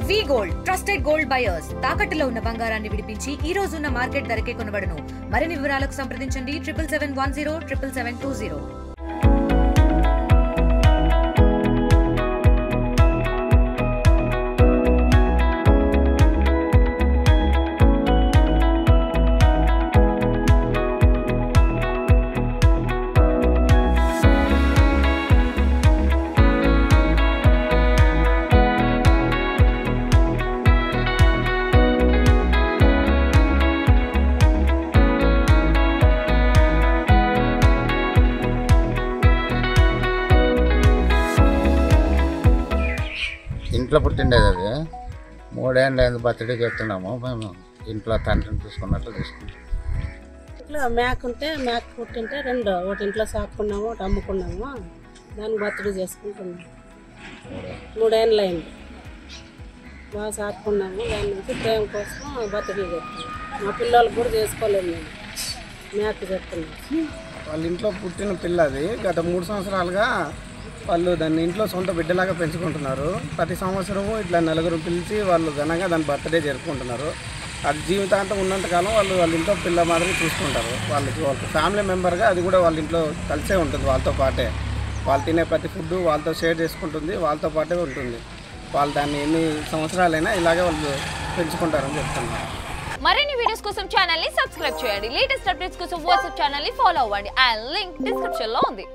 వి gold trusted gold buyers తాకట్టులో ఉన్న బంగారాన్ని విడిపించి ఈ రోజు ఉన్న మార్కెట్ ధరకే కొనబడును. మరిన్ని వివరాలకు సంప్రదించండి 7771077720. ఇంట్లో పుట్టిండేది అది 3 ఏళ్ళ బర్త్డే చెప్తున్నాము. మేము ఇంట్లో తండ్రిని చూసుకున్నట్లు తీసుకుంటాం. ఇంట్లో మేక ఉంటే మేక పుట్టింటే ఒకటి ఇంట్లో సాకున్నాము, ఒకటి అమ్ముకున్నాము. దాన్ని బర్త్డే చేసుకుంటున్నాము. 3 ఏళ్ళు అయింది. బాగా సాకున్నాము. దాని నుంచి ప్రేమ కోసం బర్త్డే చెప్తున్నాము. మా పిల్లలకు కూడా చేసుకోలేము. మేము మేక చెప్తున్నాము. వాళ్ళ ఇంట్లో పుట్టిన పిల్ల అది గత 3 సంవత్సరాలుగా వాళ్ళు దాన్ని ఇంట్లో సొంత బిడ్డలాగా పెంచుకుంటున్నారు. ప్రతి సంవత్సరము ఇట్లా నలుగురు పిలిచి వాళ్ళు ఘనంగా దాని బర్త్డే జరుపుకుంటున్నారు. అది జీవితాంతం ఉన్నంతకాలం వాళ్ళ ఇంట్లో పిల్ల మాదిరి చూసుకుంటారు. వాళ్ళ ఫ్యామిలీ మెంబర్గా అది కూడా వాళ్ళ ఇంట్లో కలిసే ఉంటుంది. వాళ్ళతో పాటే వాళ్ళు తినే ప్రతి ఫుడ్ వాళ్ళతో షేర్ చేసుకుంటుంది, వాళ్ళతో పాటే ఉంటుంది. వాళ్ళు దాన్ని ఎన్ని సంవత్సరాలైనా ఇలాగే వాళ్ళు పెంచుకుంటారని చెప్తున్నారు. మరిన్ని వీడియోస్ కోసం ఛానల్ ని సబ్స్క్రైబ్ చేయండి. లేటెస్ట్ అప్డేట్స్ కోసం వాట్సాప్ ఛానల్ ని ఫాలో అవ్వండి. ఆ లింక్ డిస్క్రిప్షన్ లో ఉంది.